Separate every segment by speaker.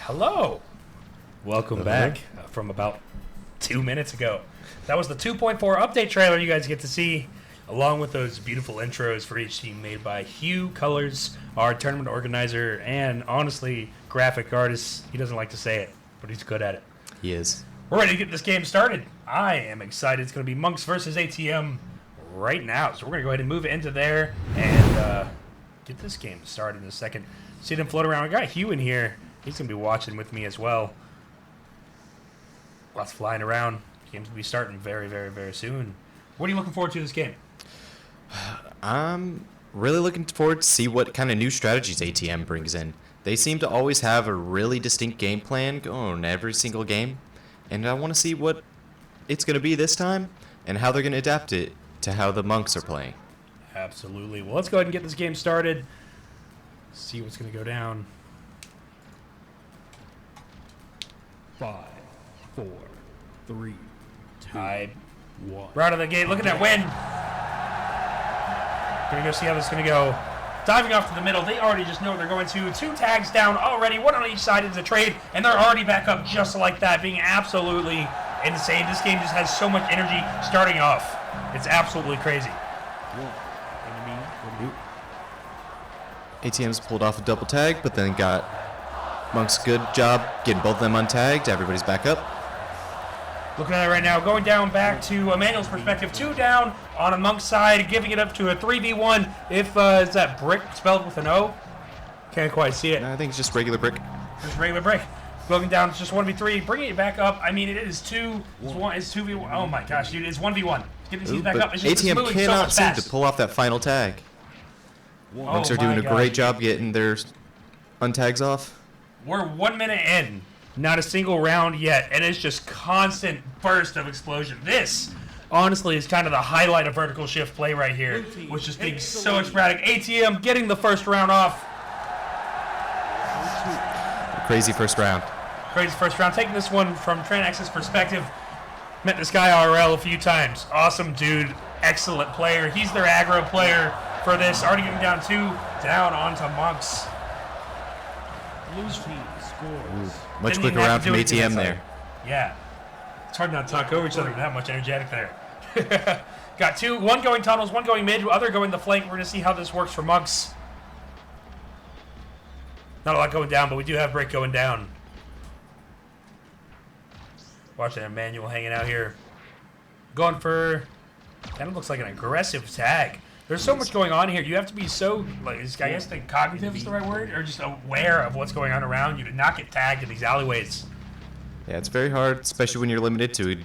Speaker 1: Hello. Welcome back from about 2 minutes ago. That was the 2.4 update trailer you guys get to see, along with those beautiful intros for each team made by Hugh Colors, our tournament organizer, and honestly, graphic artist. He doesn't like to say it, but he's good at it.
Speaker 2: He is.
Speaker 1: We're ready to get this game started. I am excited. It's going to be Monks versus ATM right now. So we're going to go ahead and move it into there and get this game started in a second. See them float around. We got Hugh in here. He's going to be watching with me as well. Lots flying around. Game's going to be starting very, very, very soon. What are you looking forward to this game?
Speaker 2: I'm really looking forward to see what kind of new strategies ATM brings in. They seem to always have a really distinct game plan going on every single game. And I want to see what it's going to be this time and how they're going to adapt it to how the Monks are playing.
Speaker 1: Absolutely. Well, let's go ahead and get this game started. See what's going to go down.
Speaker 3: 5, 4, 3, 2, 1.
Speaker 1: Right out of the gate. Look at that win. Gonna go see how this is gonna go. Diving off to the middle. They already just know what they're going to. 2 tags down already. 1 on each side into trade, and they're already back up just like that, being absolutely insane. This game just has so much energy starting off. It's absolutely crazy.
Speaker 2: ATM's pulled off a double tag, but then got Monks' good job getting both of them untagged. Everybody's back up.
Speaker 1: Looking at it right now, going down back to Emmanuel's perspective. 2 down on a Monk's side, giving it up to a 3v1. If is that brick spelled with an O? Can't quite see it.
Speaker 2: I think it's just regular brick.
Speaker 1: Just regular brick. Going down, it's just 1v3, bringing it back up. I mean, it is 2. It's 2v1. Oh my gosh, dude, it's 1v1. Getting these back up. It's just
Speaker 2: ATM
Speaker 1: moving
Speaker 2: cannot
Speaker 1: so
Speaker 2: seem
Speaker 1: fast.
Speaker 2: to pull off that final tag. Monks are doing a great job getting their untags off.
Speaker 1: We're 1 minute in. Not a single round yet, and it's just constant burst of explosion. This, honestly, is kind of the highlight of vertical shift play right here, which is being so sporadic. ATM getting the first round off.
Speaker 2: Crazy first round.
Speaker 1: Crazy first round. Taking this one from Tranex's perspective. Met this guy IRL a few times. Awesome dude. Excellent player. He's their aggro player for this. Already getting down 2. Down onto Monks.
Speaker 3: Blue team scores.
Speaker 2: Much quicker round from ATM there.
Speaker 1: Yeah. It's hard not to talk over each other with that much energetic there. Got 2. 1 going tunnels, 1 going mid, other going the flank. We're going to see how this works for Monks. Not a lot going down, but we do have break going down. Watching Emmanuel hanging out here. Going for, kind of looks like an aggressive tag. There's so much going on here. You have to be so, like, I guess the cognitive is the right word, or just aware of what's going on around you to not get tagged in these alleyways.
Speaker 2: Yeah, it's very hard, especially when you're limited to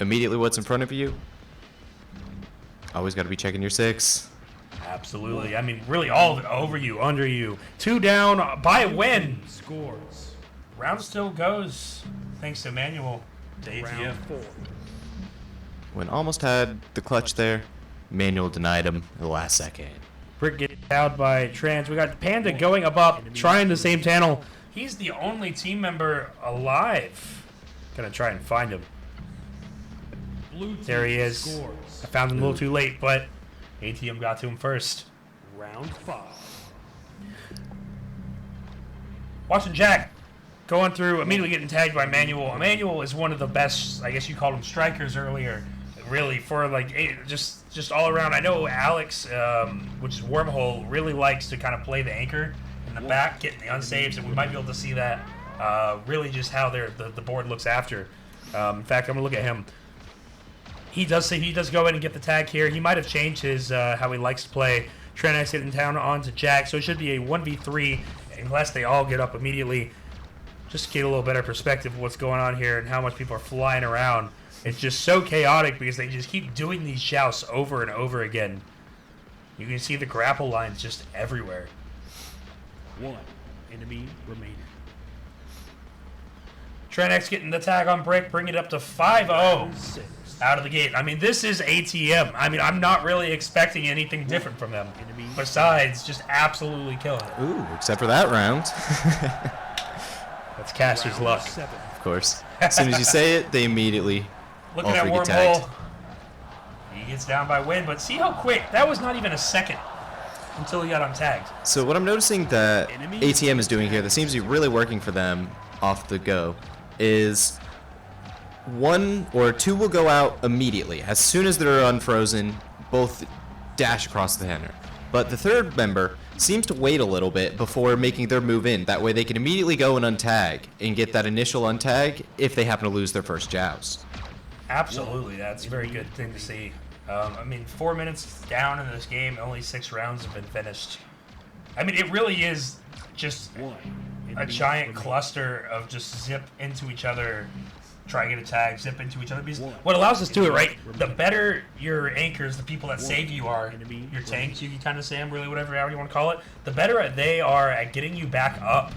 Speaker 2: immediately what's in front of you. Always got to be checking your 6.
Speaker 1: Absolutely. I mean, really all of it over you, under you. 2 down by Wynn.
Speaker 3: Scores.
Speaker 1: Round still goes, thanks to Emmanuel, to ATM.
Speaker 3: Round 4.
Speaker 2: When almost had the clutch there, Manuel denied him in the last second.
Speaker 1: Brick gets out by Trans. We got Panda going up, trying the same channel. He's the only team member alive. Gonna try and find him. There he is.
Speaker 3: Scores.
Speaker 1: I found him a little too late, but ATM got to him first.
Speaker 3: Round 5.
Speaker 1: Watching Jack going through, immediately getting tagged by Emmanuel. Emmanuel is one of the best, I guess you called him strikers earlier, really, for like just all around. I know Alex, which is Wormhole, really likes to kind of play the anchor in the back, getting the unsaves, and we might be able to see that really just how the board looks after. In fact, I'm going to look at him. He does go in and get the tag here. He might have changed his how he likes to play. Trenex hitting down onto Jack, so it should be a 1v3 unless they all get up immediately. Just to get a little better perspective of what's going on here and how much people are flying around. It's just so chaotic because they just keep doing these jousts over and over again. You can see the grapple lines just everywhere.
Speaker 3: 1 enemy remaining.
Speaker 1: Trenex getting the tag on Brick, bring it up to 5-0 out of the gate. I mean, this is ATM. I mean, I'm not really expecting anything different from them besides just absolutely killing it.
Speaker 2: Ooh, except for that round.
Speaker 1: That's caster's luck.
Speaker 3: 7.
Speaker 2: Of course. As soon as you say it, they immediately
Speaker 1: Looking
Speaker 2: all
Speaker 1: at
Speaker 2: three get tagged.
Speaker 1: Wormhole. He gets down by Wynn, but see how quick. That was not even a second. until he got untagged.
Speaker 2: So what I'm noticing that ATM is doing here that seems to be really working for them off the go is one or two will go out immediately. As soon as they're unfrozen, both dash across the center. But the third member seems to wait a little bit before making their move in. That way they can immediately go and untag and get that initial untag if they happen to lose their first joust.
Speaker 1: Absolutely, that's a very good thing to see. I mean, 4 minutes down in this game, only 6 rounds have been finished. I mean, it really is just a giant cluster of just zip into each other, try to get a tag, zip into each other. Because what allows us to do it, right, the better your anchors, the people that save you are, your tanks, you can kind of say them, really, whatever you want to call it, the better they are at getting you back up.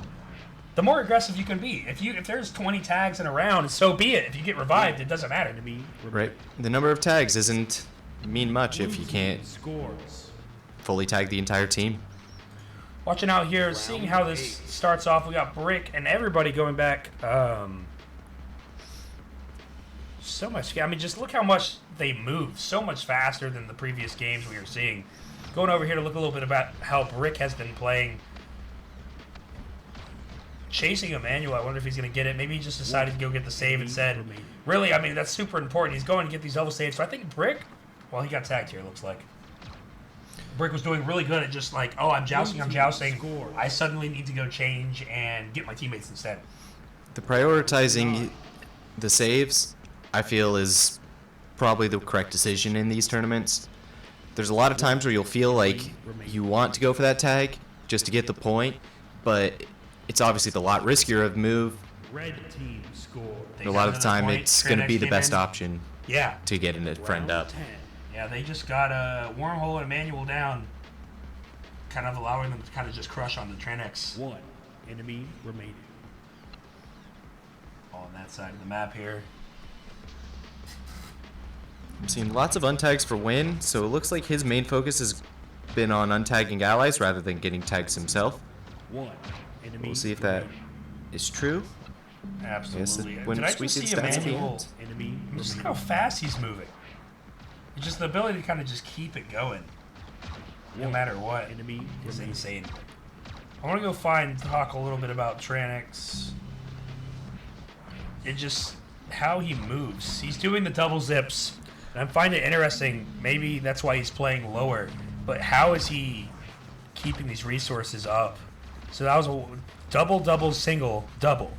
Speaker 1: The more aggressive you can be. If there's 20 tags in a round, so be it. If you get revived, it doesn't matter.
Speaker 2: Right. The number of tags isn't mean much if you can't fully tag the entire team.
Speaker 1: Watching out here, seeing how this starts off, we got Brick and everybody going back. So much. I mean, just look how much they move. So much faster than the previous games we were seeing. Going over here to look a little bit about how Brick has been playing. Chasing Emmanuel, I wonder if he's going to get it. Maybe he just decided to go get the save instead. Really, I mean, that's super important. He's going to get these level saves. So I think Brick, well, he got tagged here, it looks like. Brick was doing really good at just like, oh, I'm jousting. I suddenly need to go change and get my teammates instead.
Speaker 2: The prioritizing the saves, I feel, is probably the correct decision in these tournaments. There's a lot of times where you'll feel like you want to go for that tag just to get the point, but it's obviously a lot riskier of move.
Speaker 3: Red team score.
Speaker 2: A lot of the time, it's going to be the best option.
Speaker 1: Yeah.
Speaker 2: To get a friend up.
Speaker 3: 10.
Speaker 1: Yeah, they just got a wormhole and Emmanuel down, kind of allowing them to kind of just crush on the Trenex.
Speaker 3: 1 enemy remaining.
Speaker 1: On that side of the map here.
Speaker 2: I'm seeing lots of untags for Wynn, so it looks like his main focus has been on untagging allies rather than getting tags himself.
Speaker 3: 1 enemy.
Speaker 2: We'll see if that is true.
Speaker 1: Absolutely.
Speaker 2: When
Speaker 1: Did I
Speaker 2: we
Speaker 1: just
Speaker 2: see
Speaker 1: see
Speaker 2: the stats at the
Speaker 1: Emmanuel?
Speaker 2: end.
Speaker 3: Enemy
Speaker 1: Just look
Speaker 3: remaining.
Speaker 1: how fast he's moving. It's just the ability to kind of just keep it going, no matter what,
Speaker 3: Enemy
Speaker 1: is
Speaker 3: remaining.
Speaker 1: insane. I want to go talk a little bit about Tranix. It just, how he moves. He's doing the double zips. And I find it interesting. Maybe that's why he's playing lower. But how is he keeping these resources up? So that was a double, single, double.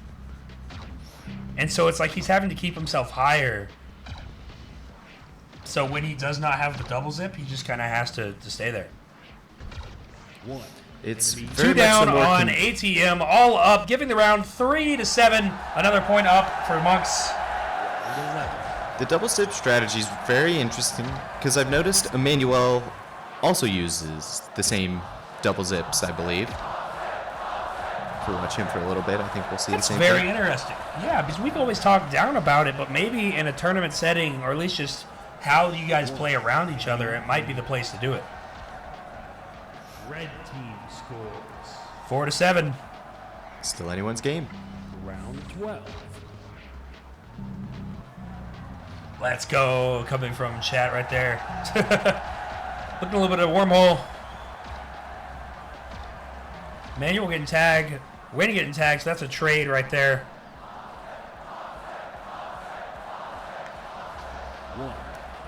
Speaker 1: And so it's like he's having to keep himself higher. So when he does not have the double zip, he just kind of has to stay there.
Speaker 3: 1
Speaker 2: It's
Speaker 3: enemy.
Speaker 2: very
Speaker 1: Two down
Speaker 2: much the more
Speaker 1: on ATM, all up, giving the round 3-7. Another point up for Monks.
Speaker 2: The double zip strategy is very interesting because I've noticed Emmanuel also uses the same double zips, I believe. Pretty watch him for a little bit. I think we'll see
Speaker 1: That's
Speaker 2: the same
Speaker 1: very
Speaker 2: thing.
Speaker 1: interesting. Yeah, because we've always talked down about it, but maybe in a tournament setting, or at least just how you guys play around each other, it might be the place to do it.
Speaker 3: Red team scores.
Speaker 1: 4-7.
Speaker 2: Still anyone's game.
Speaker 3: Round 12.
Speaker 1: Let's go. Coming from chat right there. Looking a little bit of a wormhole. Manuel getting tagged. Wynn getting tagged, so that's a trade right there.
Speaker 3: 1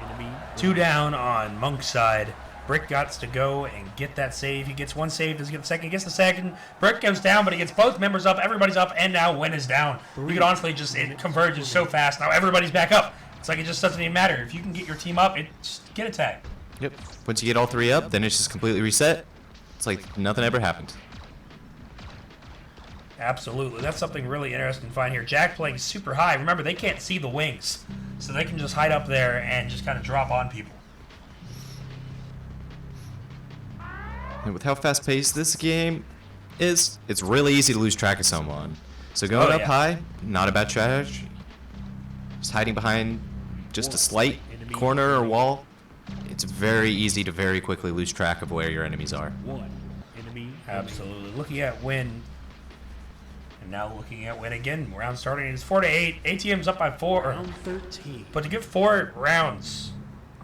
Speaker 3: enemy.
Speaker 1: Two down on Monk's side. Brick got to go and get that save. He gets one save, does he get the second? He gets the second. Brick goes down, but he gets both members up. Everybody's up, and now Wynn is down. You could honestly just, it converges so fast. Now everybody's back up. It's like it just doesn't even matter. If you can get your team up, just get a tag.
Speaker 2: Yep. Once you get all three up, then it's just completely reset. It's like nothing ever happened.
Speaker 1: Absolutely. That's something really interesting to find here. Jack playing super high. Remember, they can't see the wings, so they can just hide up there and just kind of drop on people.
Speaker 2: And with how fast-paced this game is, it's really easy to lose track of someone. So going up high, not a bad strategy. Just hiding behind just a slight corner or wall, it's very easy to very quickly lose track of where your enemies are.
Speaker 3: 1 enemy.
Speaker 1: Absolutely. Looking at Wynn. And now looking at Wynn again. Round starting. It's 4-8. ATM's up by 4.
Speaker 3: Round 13.
Speaker 1: But to get 4 rounds,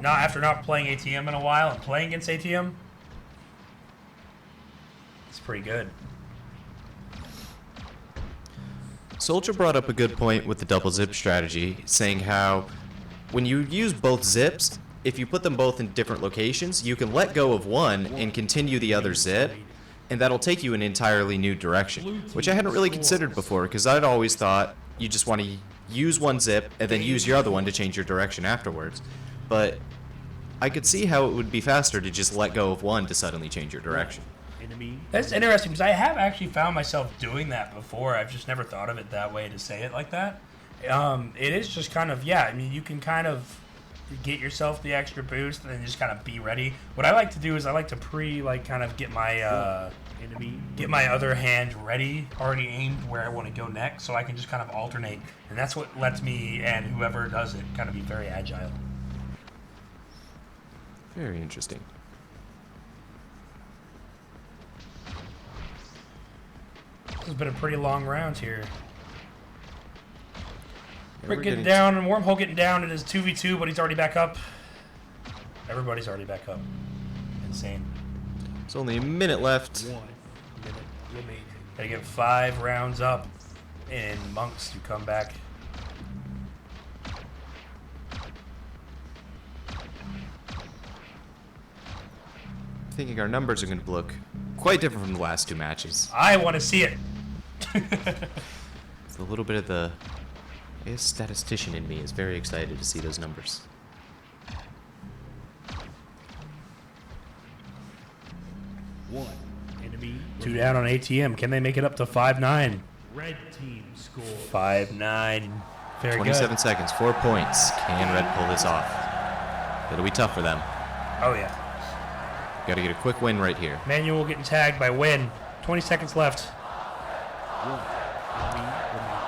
Speaker 1: not after not playing ATM in a while and playing against ATM, pretty good.
Speaker 2: Soldier brought up a good point with the double zip strategy, saying how when you use both zips, if you put them both in different locations, you can let go of one and continue the other zip, and that'll take you in an entirely new direction, which I hadn't really considered before, because I'd always thought you just want to use one zip and then use your other one to change your direction afterwards. But I could see how it would be faster to just let go of one to suddenly change your direction.
Speaker 3: Enemy.
Speaker 1: That's interesting because I have actually found myself doing that before. I've just never thought of it that way to say it like that. It is just kind of, yeah, I mean, you can kind of get yourself the extra boost and then just kind of be ready. What I like to do is I like to kind of get my get my other hand ready, already aimed where I want to go next, so I can just kind of alternate. And that's what lets me and whoever does it kind of be very agile.
Speaker 2: Very interesting.
Speaker 1: This has been a pretty long round here.
Speaker 2: Yeah,
Speaker 1: Rick getting down and Wormhole getting down. It is 2v2, but he's already back up. Everybody's already back up. Insane.
Speaker 2: There's only a minute left.
Speaker 3: 1 minute remaining.
Speaker 1: Gotta get 5 rounds up in monks to come back.
Speaker 2: Thinking our numbers are going to look quite different from the last 2 matches.
Speaker 1: I want to see it.
Speaker 2: It's a little bit of the statistician in me is very excited to see those numbers.
Speaker 3: One enemy.
Speaker 1: 2 down on ATM. Can they make it up to 5-9?
Speaker 3: Red team score.
Speaker 1: 5-9. Very
Speaker 2: 27
Speaker 1: good.
Speaker 2: seconds, 4 points. Can Red pull this off? It'll be tough for them.
Speaker 1: Oh, yeah.
Speaker 2: Got to get a quick win right here.
Speaker 1: Manuel getting tagged by Wynn. 20 seconds left.
Speaker 3: 1 enemy remaining.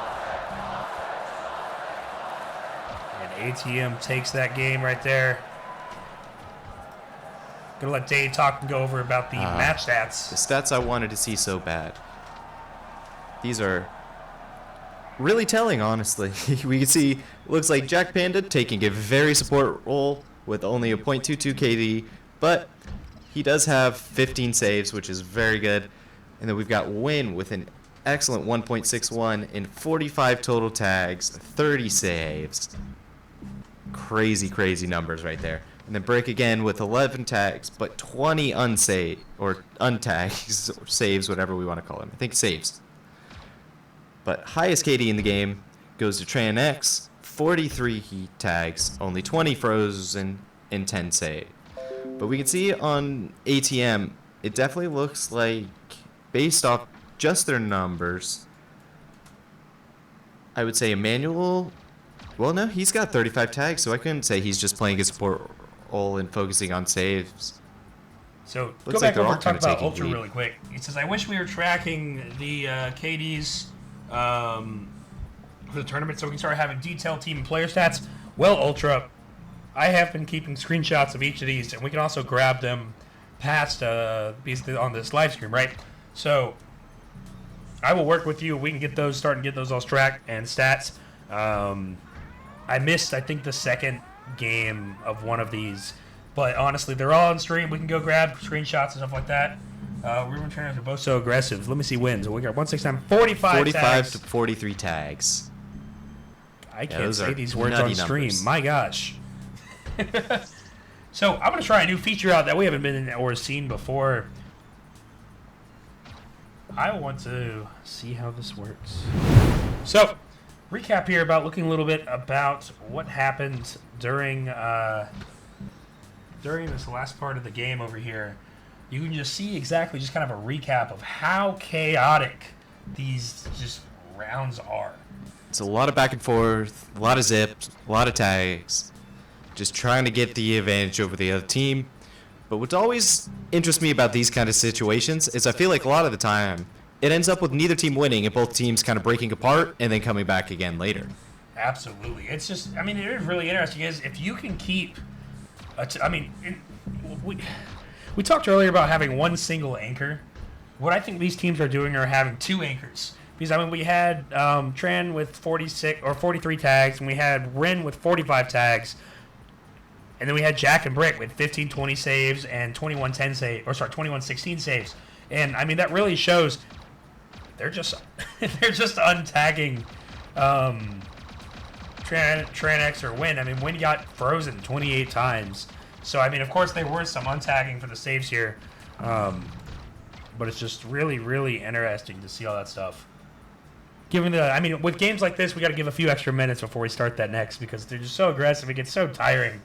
Speaker 1: And ATM takes that game right there. Gonna let Dave talk and go over about the match
Speaker 2: The
Speaker 1: stats.
Speaker 2: stats I wanted to see so bad. These are really telling, honestly. We can see, looks like Jack Panda taking a very support role with only a .22 KD, but he does have 15 saves, which is very good. And then we've got Wynn with an excellent 1.61 and 45 total tags, 30 saves. Crazy, crazy numbers right there. And then Break again with 11 tags, but 20 untags, or saves, whatever we want to call them. I think saves. But highest KD in the game goes to Tran X, 43 heat tags, only 20 frozen, and 10 save. But we can see on ATM, it definitely looks like, based off just their numbers, I would say Emmanuel, well, no, he's got 35 tags, so I couldn't say he's just playing a support role and focusing on saves.
Speaker 1: So
Speaker 2: Looks
Speaker 1: go
Speaker 2: like
Speaker 1: back
Speaker 2: they're
Speaker 1: over
Speaker 2: all
Speaker 1: and talk
Speaker 2: kinda
Speaker 1: about
Speaker 2: taking
Speaker 1: Ultra
Speaker 2: lead.
Speaker 1: really quick. It says, I wish we were tracking the KDs for the tournament so we can start having detailed team and player stats. Well, Ultra, I have been keeping screenshots of each of these, and we can also grab them past basically on this live stream, right? So I will work with you. We can get those, get those all tracked and stats. I missed, I think, the second game of one of these, but honestly, they're all on stream. We can go grab screenshots and stuff like that. Ruben trainers are both so aggressive. Let me see wins. We got 169, 45
Speaker 2: 45
Speaker 1: tags.
Speaker 2: to 43 tags.
Speaker 1: I can't
Speaker 2: those
Speaker 1: say
Speaker 2: are
Speaker 1: these words
Speaker 2: nutty
Speaker 1: on stream.
Speaker 2: numbers.
Speaker 1: My gosh. So I'm going to try a new feature out that we haven't been in or seen before. I want to see how this works. So, recap here about looking a little bit about what happened during this last part of the game over here. You can just see exactly just kind of a recap of how chaotic these just rounds are.
Speaker 2: It's a lot of back and forth, a lot of zips, a lot of tags, just trying to get the advantage over the other team. But what always interests me about these kind of situations is I feel like a lot of the time it ends up with neither team winning and both teams kind of breaking apart and then coming back again later.
Speaker 1: Absolutely. It's just, I mean, it is really interesting is if you can keep, we talked earlier about having one single anchor. What I think these teams are doing are having 2 anchors. Because, I mean, we had Tran with 46 or 43 tags, and we had Ren with 45 tags, and then we had Jack and Brick with 15-20 saves and 21-16 saves. And I mean that really shows they're just they're just untagging Tranex or Wynn. I mean, Wynn got frozen 28 times. So, I mean, of course, there were some untagging for the saves here. But it's just really, really interesting to see all that stuff. Given the, I mean, with games like this, we got to give a few extra minutes before we start that next because they're just so aggressive. It gets so tiring.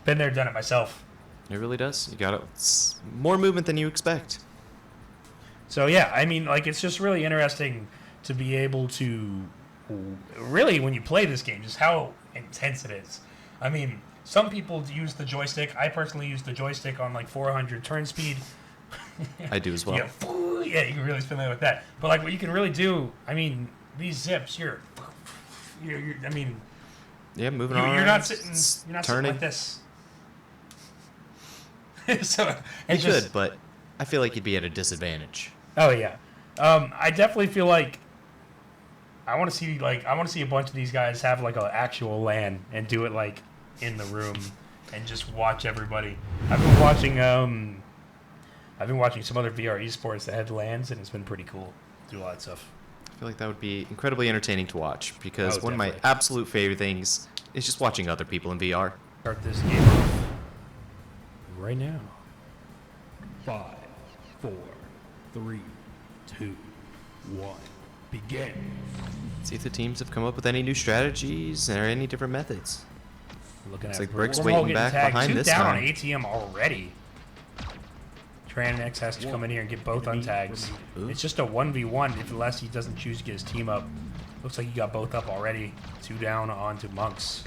Speaker 1: Been there, done it myself.
Speaker 2: It really does. You got it's more movement than you expect.
Speaker 1: So, yeah, I mean, like, it's just really interesting to be able to really, when you play this game, just how intense it is. I mean, some people use the joystick. I personally use the joystick on like 400 turn speed.
Speaker 2: I do as well.
Speaker 1: Yeah, you can really spin that with that. But like what you can really do, I mean, these zips, you're I mean,
Speaker 2: yeah, moving on.
Speaker 1: You're not sitting
Speaker 2: turning
Speaker 1: like this. So
Speaker 2: you could, but I feel like you'd be at a disadvantage.
Speaker 1: Oh yeah, I definitely feel like I want to see a bunch of these guys have like an actual LAN and do it like in the room and just watch everybody. I've been watching some other VR Esports that had LANs and it's been pretty cool. Do a lot of stuff.
Speaker 2: I feel like that would be incredibly entertaining to watch because one of my
Speaker 1: definitely.
Speaker 2: absolute favorite things is just watching other people in VR.
Speaker 1: Start this game off right now.
Speaker 3: 5, 4, 3, 2, 1. Begin.
Speaker 2: See if the teams have come up with any new strategies or any different methods.
Speaker 1: Looking
Speaker 2: Looks
Speaker 1: at
Speaker 2: like Brick's
Speaker 1: We're all
Speaker 2: waiting
Speaker 1: getting
Speaker 2: back
Speaker 1: tagged.
Speaker 2: behind
Speaker 1: Two
Speaker 2: this
Speaker 1: down
Speaker 2: time.
Speaker 1: on ATM already. Tranex has to come in here and get both untags.
Speaker 2: Ooh.
Speaker 1: It's just a 1v1 unless he doesn't choose to get his team up. Looks like he got both up already. 2 down onto Monks.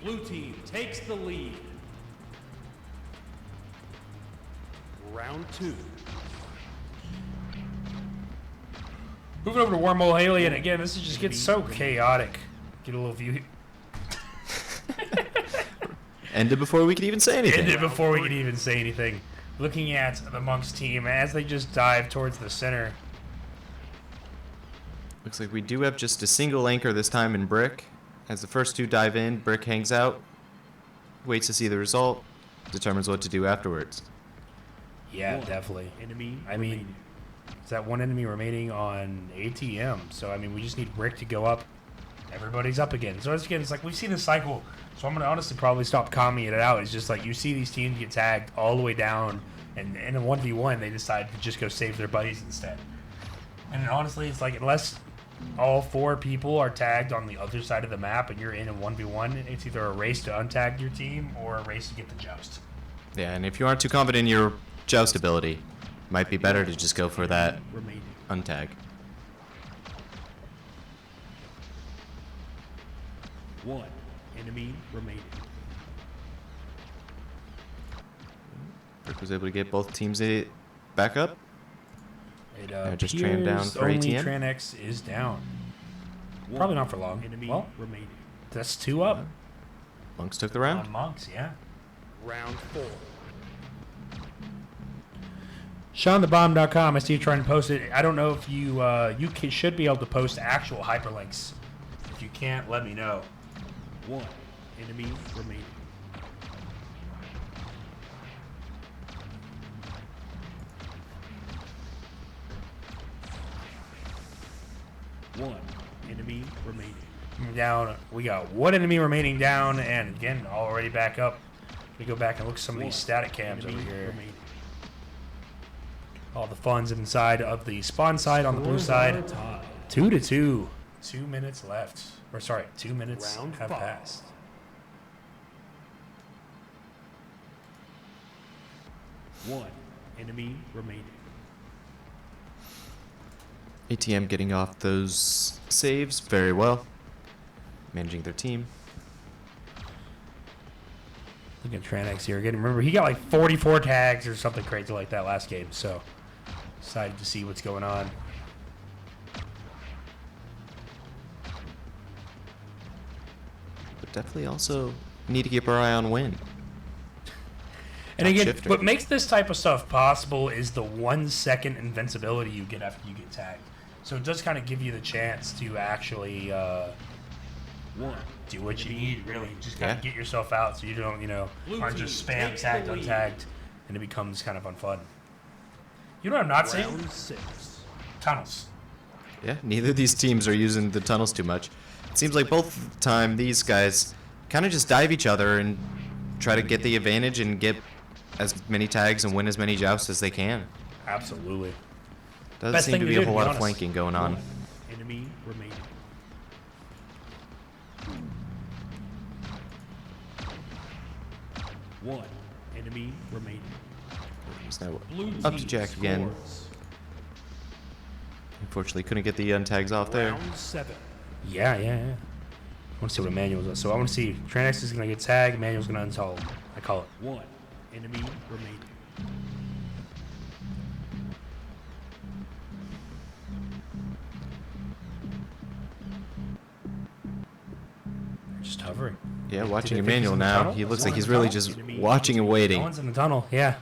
Speaker 3: Blue team takes the lead. Round 2.
Speaker 1: Moving over to Wormhole Alien again. This just gets so chaotic. Get a little view here.
Speaker 2: Ended before we could even say anything.
Speaker 1: Ended before we could even say anything. Looking at the Monks team as they just dive towards the center.
Speaker 2: Looks like we do have just a single anchor this time in Brick. As the first two dive in, Brick hangs out, waits to see the result, determines what to do afterwards.
Speaker 1: Yeah,
Speaker 3: One
Speaker 1: definitely.
Speaker 3: Enemy
Speaker 1: I mean,
Speaker 3: remaining.
Speaker 1: is that one enemy remaining on ATM? So, I mean, we just need Brick to go up. Everybody's up again. So, it's like we've seen this cycle. So, I'm going to honestly probably stop commenting it out. It's just like you see these teams get tagged all the way down, and in a 1v1, they decide to just go save their buddies instead. And honestly, it's like unless all 4 people are tagged on the other side of the map and you're in a 1v1, it's either a race to untag your team or a race to get the joust.
Speaker 2: Yeah, and if you aren't too confident in your joust ability, might be better to just go for that
Speaker 3: Remaining.
Speaker 2: untag.
Speaker 3: 1 enemy remaining.
Speaker 2: Brick was able to get both teams back up.
Speaker 1: It
Speaker 2: just Tran down
Speaker 1: appears
Speaker 2: for
Speaker 1: only
Speaker 2: ATM?
Speaker 1: Tranex is down.
Speaker 3: One
Speaker 1: Probably not for long.
Speaker 3: Enemy
Speaker 1: Well,
Speaker 3: remaining.
Speaker 1: that's 2 up
Speaker 2: Monks took the round.
Speaker 1: on Monks, yeah.
Speaker 3: Round 4.
Speaker 1: SeanTheBomb.com. I see you trying to post it. I don't know if you should be able to post actual hyperlinks. If you can't, let me know.
Speaker 3: 1 enemy remaining. One enemy remaining.
Speaker 1: Down. We got 1 enemy remaining down, and again, already back up. We go back and look at some of these static cams over
Speaker 3: Enemy
Speaker 1: here.
Speaker 3: remaining.
Speaker 1: All the fun's inside of the spawn side on the blue side.
Speaker 3: Tie.
Speaker 1: 2-2. 2 minutes left. Or sorry, 2 minutes
Speaker 3: Round
Speaker 1: have
Speaker 3: 5.
Speaker 1: passed.
Speaker 3: One enemy remaining.
Speaker 2: ATM getting off those saves very well. Managing their team.
Speaker 1: Look at Tranex here again. Remember, he got like 44 tags or something crazy like that last game. So, excited to see what's going on.
Speaker 2: But definitely also need to keep our eye on Wynn.
Speaker 1: And again,
Speaker 2: Shifter.
Speaker 1: what makes this type of stuff possible is the 1 second invincibility you get after you get tagged. So it does kind of give you the chance to actually
Speaker 3: One
Speaker 1: do what you
Speaker 3: enemy
Speaker 1: need, really.
Speaker 3: remaining.
Speaker 1: Just kind
Speaker 2: Yeah.
Speaker 1: of get yourself out so you don't,
Speaker 3: Blue
Speaker 1: aren't just
Speaker 3: team
Speaker 1: spam
Speaker 3: takes
Speaker 1: tagged,
Speaker 3: the lead.
Speaker 1: untagged, and it becomes kind of unfun. You know what I'm not seeing?
Speaker 3: Round 6.
Speaker 1: Tunnels.
Speaker 2: Yeah, neither of these teams are using the tunnels too much. It seems like both the time these guys kind of just dive each other and try to get the advantage and get as many tags and win as many jousts as they can.
Speaker 1: Absolutely.
Speaker 2: Doesn't
Speaker 1: Best
Speaker 2: seem
Speaker 1: thing
Speaker 2: to
Speaker 1: to
Speaker 2: be
Speaker 1: do,
Speaker 2: a
Speaker 1: to
Speaker 2: whole
Speaker 1: be
Speaker 2: lot of
Speaker 1: honest.
Speaker 2: flanking going on.
Speaker 3: One enemy remaining. One enemy remaining.
Speaker 2: It's now
Speaker 3: Blue
Speaker 2: up to
Speaker 3: team
Speaker 2: Jack again.
Speaker 3: scores.
Speaker 2: Unfortunately, couldn't get the untags off there.
Speaker 3: Round 7.
Speaker 1: Yeah. I want to see what Emmanuel's does. So I want to see Tranex is going to get tagged. Emmanuel's going to untoggle. I call it.
Speaker 3: One enemy remaining.
Speaker 1: Just hovering.
Speaker 2: Yeah, watching
Speaker 1: Do they think he's
Speaker 2: Emmanuel
Speaker 1: in the
Speaker 2: now.
Speaker 1: tunnel?
Speaker 2: He looks
Speaker 1: Is
Speaker 2: like
Speaker 1: he
Speaker 2: he's
Speaker 1: in the
Speaker 2: really
Speaker 1: tunnel?
Speaker 2: just watching and
Speaker 1: No
Speaker 2: waiting.
Speaker 1: one's in the tunnel. Yeah.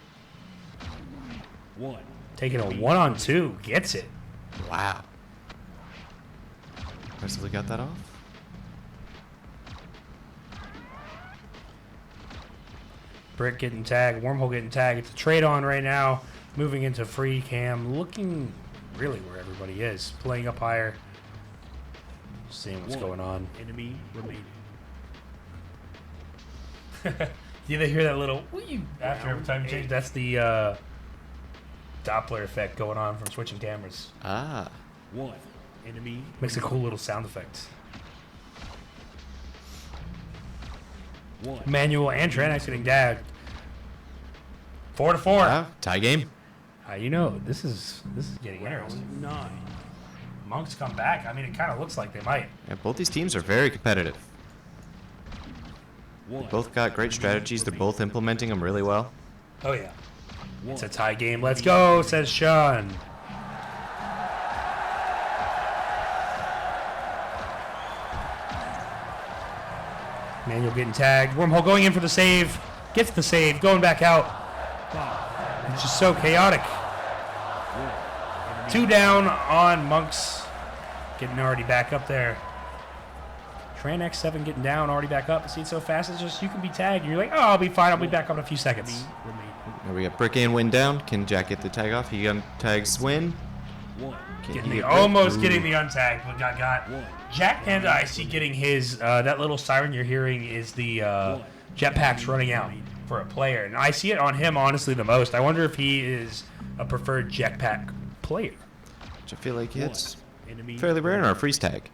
Speaker 3: One.
Speaker 1: Taking a 1-on-2. Gets it.
Speaker 2: Wow. Impressively got that off.
Speaker 1: Brick getting tagged. Wormhole getting tagged. It's a trade on right now. Moving into free cam. Looking really where everybody is. Playing up higher. Seeing what's
Speaker 3: One
Speaker 1: going on.
Speaker 3: Enemy remaining.
Speaker 1: Do they hear that little wee after every time you change? That's the Doppler effect going on from switching cameras.
Speaker 2: Ah.
Speaker 3: One enemy.
Speaker 1: Makes a cool little sound effect.
Speaker 3: One.
Speaker 1: Manual and Tranex getting tagged. 4-4.
Speaker 2: Wow. Tie game.
Speaker 1: You know, this is getting
Speaker 3: Round
Speaker 1: interesting.
Speaker 3: 9.
Speaker 1: Monks come back. I mean, it kind of looks like they might.
Speaker 2: Yeah, both these teams are very competitive.
Speaker 3: One.
Speaker 2: Both got great strategies. They're both implementing them really well.
Speaker 1: Oh yeah.
Speaker 3: One.
Speaker 1: It's a tie game. Let's go, says Sean. Manuel getting tagged. Wormhole going in for the save. Gets the save. Going back out. It's just so chaotic.
Speaker 3: One.
Speaker 1: 2 down on Monks. Getting already back up there. Tran X7 getting down, already back up. See it so fast. It's just you can be tagged. And you're like, oh, I'll be fine. I'll be back up in a few seconds.
Speaker 3: Enemy remaining.
Speaker 2: Now we got Brick and Wynn down. Can Jack get the tag off? He tags Wynn.
Speaker 3: One.
Speaker 2: Can
Speaker 1: Getting
Speaker 2: he
Speaker 1: the,
Speaker 2: get Brick?
Speaker 1: almost
Speaker 2: Ooh.
Speaker 1: getting the untag, but got.
Speaker 3: One.
Speaker 1: Jack Panda, I see getting his, that little siren you're hearing is the jetpacks running out for a player. And I see it on him, honestly, the most. I wonder if he is a preferred jetpack player.
Speaker 2: Which I feel like it's
Speaker 3: Enemy
Speaker 2: fairly rare in our freeze tag.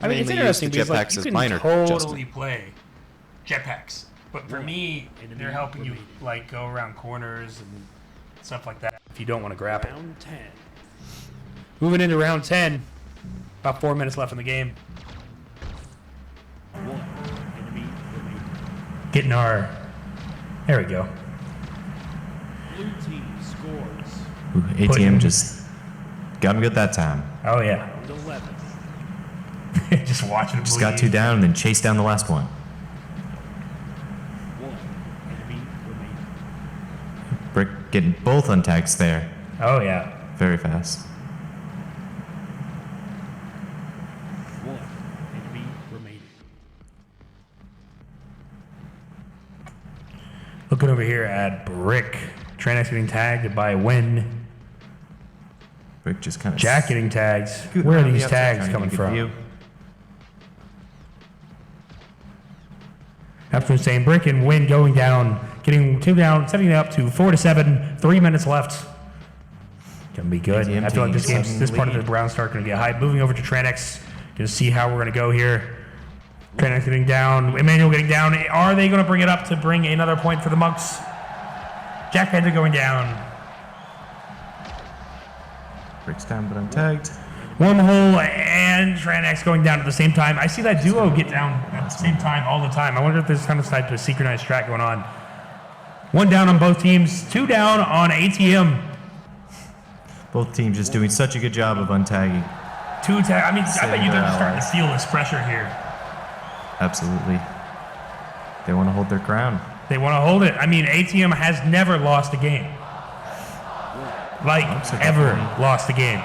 Speaker 1: I mean, it's
Speaker 2: Mainly use
Speaker 1: interesting
Speaker 2: the
Speaker 1: because like,
Speaker 2: jetpacks
Speaker 1: you
Speaker 2: as
Speaker 1: can
Speaker 2: minor
Speaker 1: totally
Speaker 2: adjustment.
Speaker 1: play jetpacks. But for me, they're helping you,
Speaker 3: remaining.
Speaker 1: like, go around corners and stuff like that if you don't want to grapple.
Speaker 3: Round 10.
Speaker 1: Moving into round 10. About 4 minutes left in the game.
Speaker 3: One enemy remaining.
Speaker 1: Getting our... There we go.
Speaker 3: Blue team scores.
Speaker 4: Ooh,
Speaker 1: Putting-
Speaker 4: ATM just got him good that time.
Speaker 1: Oh, yeah.
Speaker 3: Round 11.
Speaker 1: Just watching him
Speaker 4: Just
Speaker 1: bleed.
Speaker 4: got 2 down and then chased down the last one.
Speaker 3: One enemy remaining.
Speaker 4: Brick getting both untags there
Speaker 1: Oh, yeah.
Speaker 4: very fast.
Speaker 3: One enemy remaining.
Speaker 1: Looking over here at Brick. Tranex getting tagged by Wynn.
Speaker 4: Brick just kind of
Speaker 1: Jack getting tagged. Where are these tags coming from? After saying Brick and Wynn going down, getting 2 down, setting it up to 4-7, 3 minutes left. Gonna be good.
Speaker 4: ATM
Speaker 1: I feel like this
Speaker 4: taking
Speaker 1: game's, this part of the
Speaker 4: lead.
Speaker 1: Brown start gonna get hype. Moving over to Tranex, gonna see how we're gonna go here. Tranex getting down, Emmanuel getting down. Are they gonna bring it up to bring another point for the Monks? Jack Panther going down.
Speaker 4: Brick's down but untagged.
Speaker 1: Wormhole and Tranex going down at the same time. I see that duo get down at the same time all the time. I wonder if there's kind of type of synchronized strat going on. 1 down on both teams, 2 down on ATM.
Speaker 4: Both teams just doing such a good job of untagging.
Speaker 1: 2 tag. I mean, I bet you they're
Speaker 4: Saving
Speaker 1: starting to
Speaker 4: allies.
Speaker 1: feel this pressure here.
Speaker 4: Absolutely. They want to hold their crown.
Speaker 1: They want to hold it. I mean, ATM has never lost a game. Like,
Speaker 4: Looks like
Speaker 1: ever
Speaker 4: a-
Speaker 1: lost a game.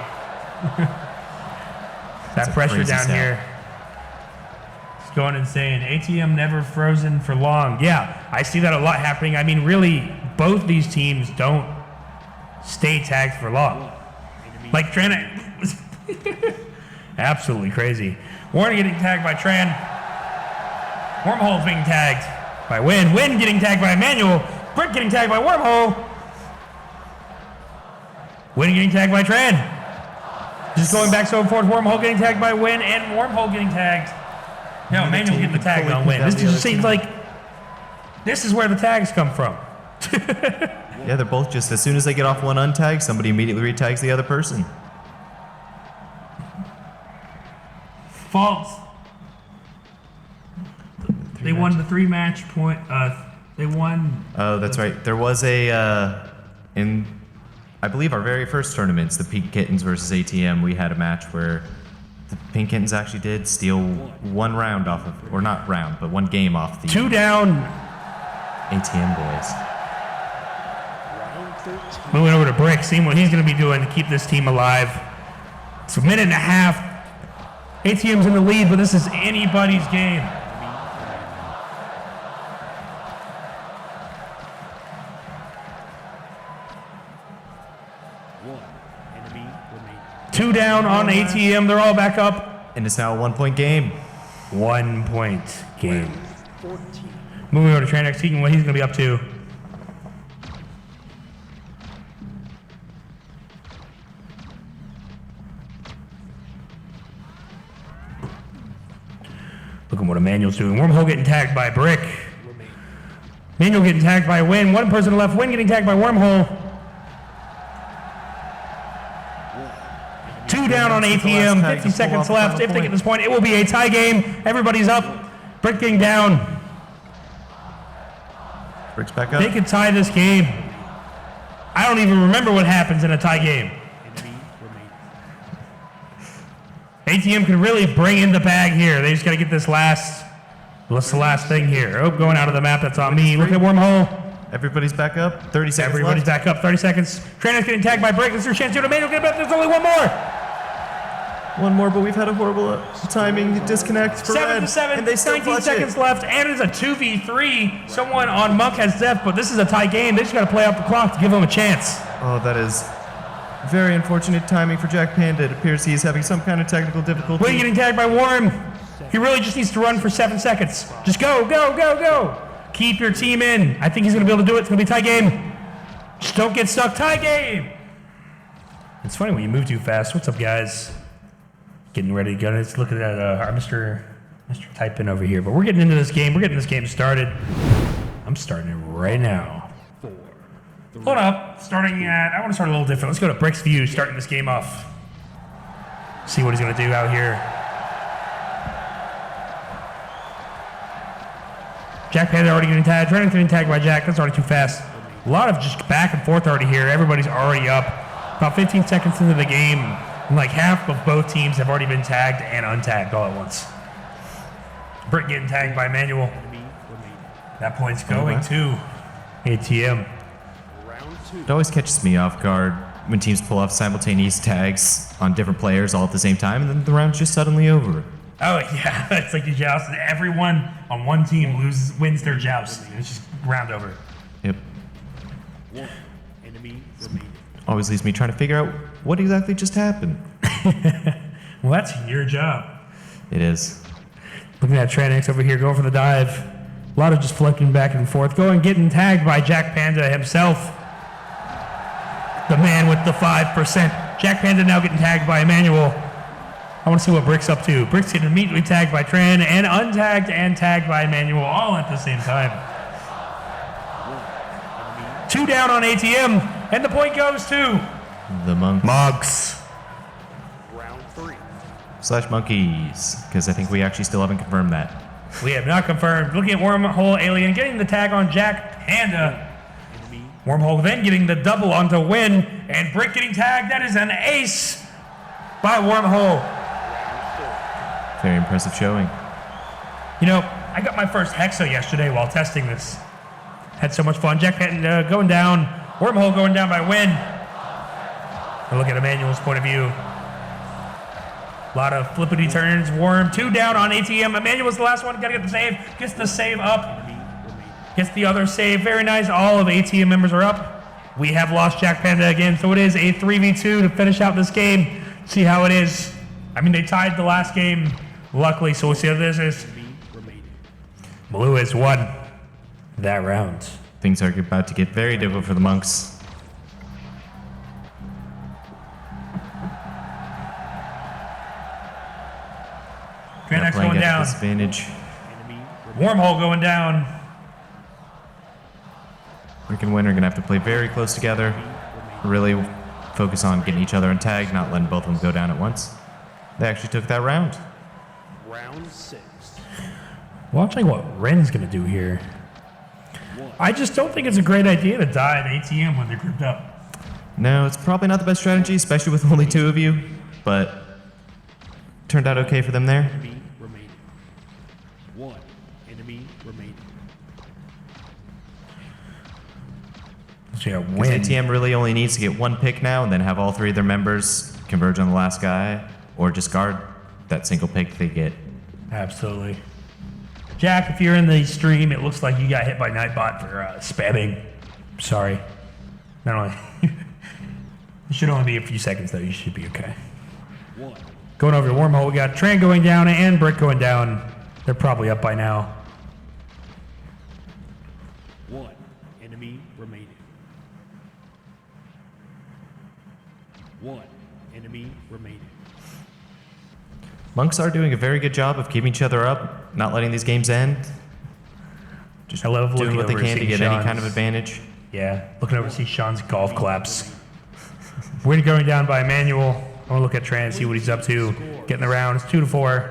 Speaker 1: That
Speaker 4: a
Speaker 1: pressure
Speaker 4: crazy
Speaker 1: down
Speaker 4: stat.
Speaker 1: here. It's going insane. ATM never frozen for long. Yeah, I see that a lot happening. I mean, really, both these teams don't stay tagged for long. Like Tran, absolutely crazy. Warren getting tagged by Tran. Wormhole's being tagged by Wynn. Wynn getting tagged by Emmanuel. Brick getting tagged by Wormhole. Wynn getting tagged by Tran. Just going back so forth. Wormhole getting tagged by Wynn and Wormhole getting tagged. No, Emmanuel getting the tag on Wynn. This just seems like this is where the tags come from.
Speaker 4: Yeah, they're both just, as soon as they get off one untag, somebody immediately retags the other person.
Speaker 1: False. They won the 3-match point. They won.
Speaker 4: Oh, that's right. There was a, in, I believe, our very first tournaments, the Pink Kittens versus ATM, we had a match where the Pink Kittens actually did steal one round off of, or not round, but one game off the
Speaker 1: 2 down.
Speaker 4: ATM boys.
Speaker 1: Moving over to Brick, seeing what he's going to be doing to keep this team alive. It's a minute and a half. ATM's in the lead, but this is anybody's game.
Speaker 3: Enemy remaining.
Speaker 1: 2 down on ATM. They're all back up.
Speaker 4: And it's now a 1-point game.
Speaker 1: 1 point game.
Speaker 3: 14.
Speaker 1: Moving over to Tranex, seeing what he's going to be up to. Look at what Emmanuel's doing. Wormhole getting tagged by Brick. Emmanuel getting tagged by Wynn. One person left. Wynn getting tagged by Wormhole. 2 down on ATM. 50 seconds left. If they get this point, it will be a tie game. Everybody's up. Brick getting down.
Speaker 4: Brick's back up.
Speaker 1: They could tie this game. I don't even remember what happens in a tie game.
Speaker 3: Enemy remaining.
Speaker 1: ATM can really bring in the bag here. They just got to get this last. What's the last thing here? Oh, going out of the map. That's on me. Look at Wormhole.
Speaker 4: Everybody's back up. 30 seconds
Speaker 1: Everybody's
Speaker 4: left.
Speaker 1: back up. 30 seconds. Trainer's getting tagged by Brick. This is their chance to go to Emmanuel. There's only one more.
Speaker 4: One more, but we've had a horrible timing disconnect for
Speaker 1: 7
Speaker 4: Red,
Speaker 1: to 7.
Speaker 4: and they still
Speaker 1: 19
Speaker 4: clutch
Speaker 1: seconds
Speaker 4: it.
Speaker 1: left, and it's a 2v3. Someone on Monk has death, but this is a tie game. They just got to play out the clock to give them a chance.
Speaker 4: Oh, that is very unfortunate timing for Jack Panda. It appears he is having some kind of technical difficulty.
Speaker 1: Wynn getting tagged by Warren. He really just needs to run for 7 seconds. Just go, go, go, go. Keep your team in. I think he's going to be able to do it. It's going to be a tie game. Just don't get stuck. Tie game. It's funny when you move too fast. What's up, guys? Getting ready to go. Let's look at our Mr. Type-In over here. But we're getting into this game. We're getting this game started. I'm starting it right now.
Speaker 3: 4.
Speaker 1: Hold up. Starting at, I want to start a little different. Let's go to Brick's View, starting this game off. See what he's going to do out here. Jack Panda already getting tagged. Trying getting tagged by Jack. That's already too fast. A lot of just back and forth already here. Everybody's already up. About 15 seconds into the game, and like half of both teams have already been tagged and untagged all at once. Brick getting tagged by Emmanuel.
Speaker 3: Enemy remaining.
Speaker 1: That point's going to ATM.
Speaker 3: Round 2.
Speaker 4: It always catches me off guard when teams pull off simultaneous tags on different players all at the same time, and then the round's just suddenly over.
Speaker 1: Oh yeah, it's like you joust. Everyone on one team wins their joust. It's just round over.
Speaker 4: Yep.
Speaker 3: 1. Enemy remaining.
Speaker 4: Always leaves me trying to figure out what exactly just happened.
Speaker 1: Well, that's your job.
Speaker 4: It is.
Speaker 1: Looking at Tranex over here, going for the dive. A lot of just flicking back and forth. Going, getting tagged by Jack Panda himself. The man with the 5%. Jack Panda now getting tagged by Emmanuel. I want to see what Brick's up to. Brick's getting immediately tagged by Tran and untagged and tagged by Emmanuel all at the same time. 2 down on ATM, and the point goes to
Speaker 4: The
Speaker 1: Monks.
Speaker 3: Round 3.
Speaker 4: / monkeys, because I think we actually still haven't confirmed that.
Speaker 1: We have not confirmed. Looking at Wormhole Alien, getting the tag on Jack Panda.
Speaker 3: Enemy
Speaker 1: Wormhole then getting the double onto Wynn, and Brick getting tagged. That is an ace by Wormhole.
Speaker 4: Very impressive showing.
Speaker 1: You know, I got my first Hexa yesterday while testing this. Had so much fun. Jack Panda going down. Wormhole going down by Wynn. And look at Emmanuel's point of view. A lot of flippity turns. Worm 2 down on ATM. Emmanuel's the last one. Got to get the save. Gets the save up.
Speaker 3: remaining.
Speaker 1: Gets the other save. Very nice. All of ATM members are up. We have lost Jack Panda again, so it is a 3v2 to finish out this game. See how it is. I mean, they tied the last game, luckily, so we'll see how this is. Blue has won that round.
Speaker 4: Things are about to get very difficult for the monks.
Speaker 1: Dranex
Speaker 4: Playing
Speaker 1: going
Speaker 4: at
Speaker 1: down.
Speaker 4: disadvantage.
Speaker 1: Wormhole going down.
Speaker 4: Rick and Wynn are going to have to play very close together. Really focus on getting each other in tag, not letting both of them go down at once. They actually took that round.
Speaker 3: Round 6.
Speaker 1: Watching what Ren's going to do here. I just don't think it's a great idea to die at ATM when they're grouped up.
Speaker 4: No, it's probably not the best strategy, especially with only 2 of you, but turned out okay for them there.
Speaker 3: Enemy remaining. 1 enemy remaining.
Speaker 1: So yeah,
Speaker 4: Because
Speaker 1: Wynn.
Speaker 4: ATM really only needs to get 1 pick now and then have all 3 of their members converge on the last guy or discard that single pick they get.
Speaker 1: Absolutely. Jack, if you're in the stream, it looks like you got hit by Nightbot for spamming. Sorry. Not only. It should only be a few seconds, though. You should be okay.
Speaker 3: 1
Speaker 1: Going over to Wormhole, we got Tran going down and Brick going down. They're probably up by now.
Speaker 3: 1 enemy remaining. 1 enemy remaining.
Speaker 4: Monks are doing a very good job of keeping each other up, not letting these games end. Just
Speaker 1: I love
Speaker 4: doing
Speaker 1: looking
Speaker 4: what they
Speaker 1: over
Speaker 4: can
Speaker 1: and
Speaker 4: to
Speaker 1: seeing
Speaker 4: get any
Speaker 1: Sean's-
Speaker 4: kind of advantage.
Speaker 1: Yeah, looking over to see Sean's golf claps. We're going down by Emmanuel. I want to look at Tran, see what he's up to. Getting the round. It's 2-4.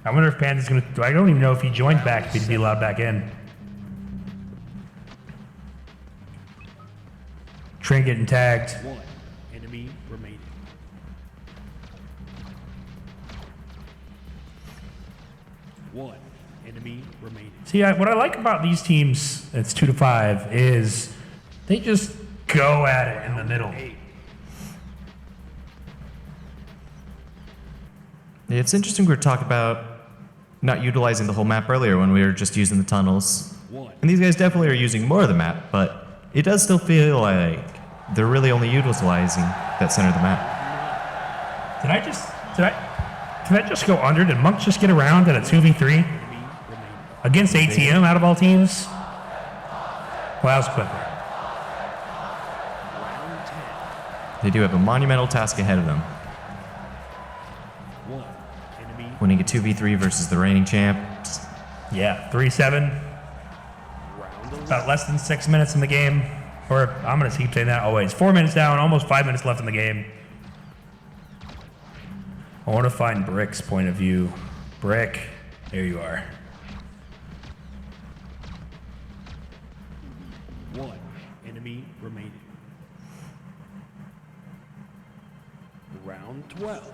Speaker 1: I wonder if Panda's going to... I don't even know if he joined back, if he'd be allowed back in. Tran getting tagged.
Speaker 3: 1 enemy remaining. 1 enemy remaining.
Speaker 1: See, what I like about these teams, it's 2-5, is they just go at it in the middle.
Speaker 3: 8
Speaker 4: Yeah, it's interesting we were talking about not utilizing the whole map earlier when we were just using the tunnels.
Speaker 3: 1
Speaker 4: And these guys definitely are using more of the map, but it does still feel like they're really only utilizing that center of the map.
Speaker 1: Did I just go under? Did Monk just get around at a 2v3
Speaker 3: enemy remaining.
Speaker 1: against ATM out of all teams? Well, that was quicker.
Speaker 3: Round 10.
Speaker 4: They do have a monumental task ahead of them.
Speaker 3: 1 enemy
Speaker 4: Winning a 2v3 versus the reigning champs.
Speaker 1: Yeah, 3-7.
Speaker 3: round 11.
Speaker 1: About less than 6 minutes in the game. Or I'm going to keep saying that always. 4 minutes down, almost 5 minutes left in the game. I want to find Brick's point of view. Brick, there you are.
Speaker 3: 1 enemy remaining. Round 12.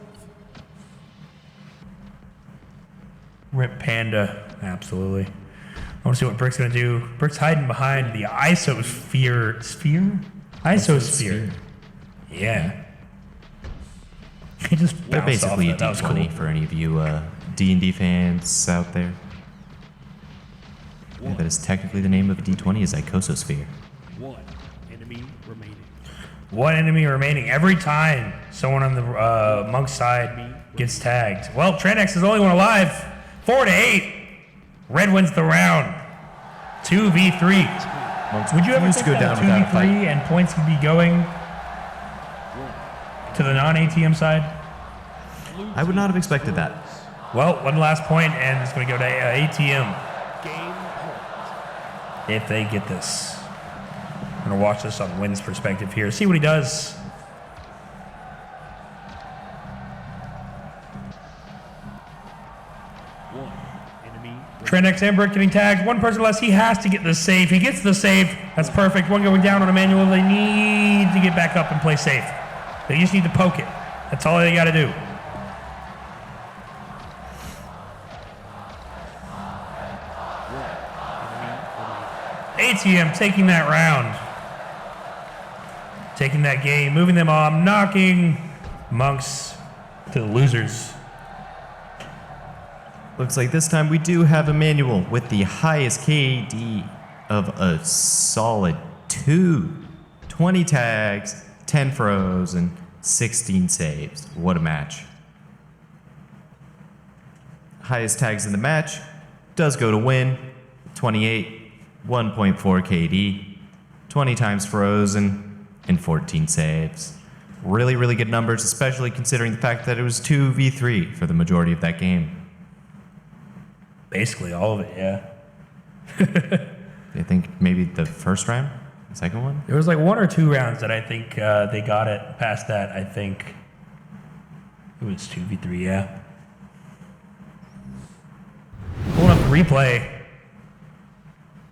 Speaker 1: Rip Panda, absolutely. I want to see what Brick's going to do. Brick's hiding behind the isosphere. Sphere? Isosphere. Yeah. He just
Speaker 4: They're
Speaker 1: bounced off
Speaker 4: basically a
Speaker 1: that. That was cool.
Speaker 4: D20 for any of you D&D fans out there. Yeah, that is technically the name of a D20 is Icososphere.
Speaker 3: 1 enemy remaining.
Speaker 1: One enemy remaining. Every time someone on the Monk side gets tagged. Well, Tranex is the only one alive. 4-8. Red wins the round. 2v3.
Speaker 4: Monks
Speaker 1: Would you ever
Speaker 4: refuse
Speaker 1: think
Speaker 4: to go
Speaker 1: that
Speaker 4: down without a
Speaker 1: 2v3
Speaker 4: fight.
Speaker 1: and points could be going to the non-ATM side?
Speaker 4: I would not have expected that.
Speaker 1: Well, one last point, and it's going to go to ATM
Speaker 3: Game point.
Speaker 1: if they get this. I'm going to watch this on Wynn's perspective here. See what he does.
Speaker 3: 1 enemy
Speaker 1: Trenex and Brick getting tagged. One person less. He has to get the save. He gets the save. That's perfect. One going down on Emmanuel. They need to get back up and play safe. They just need to poke it. That's all they got to do. ATM taking that round. Taking that game. Moving them on. Knocking Monks to the losers.
Speaker 4: Looks like this time we do have Emmanuel with the highest KD of a solid 2. 20 tags, 10 throws, and 16 saves. What a match. Highest tags in the match does go to Wynn, 28, 1.4 KD, 20 times frozen, and 14 saves. Really, really good numbers, especially considering the fact that it was 2v3 for the majority of that game.
Speaker 1: Basically all of it, yeah.
Speaker 4: I think maybe the first round, the second one?
Speaker 1: There was like 1 or 2 rounds that I think they got it past that. I think it was 2v3, yeah. Pulling up the replay.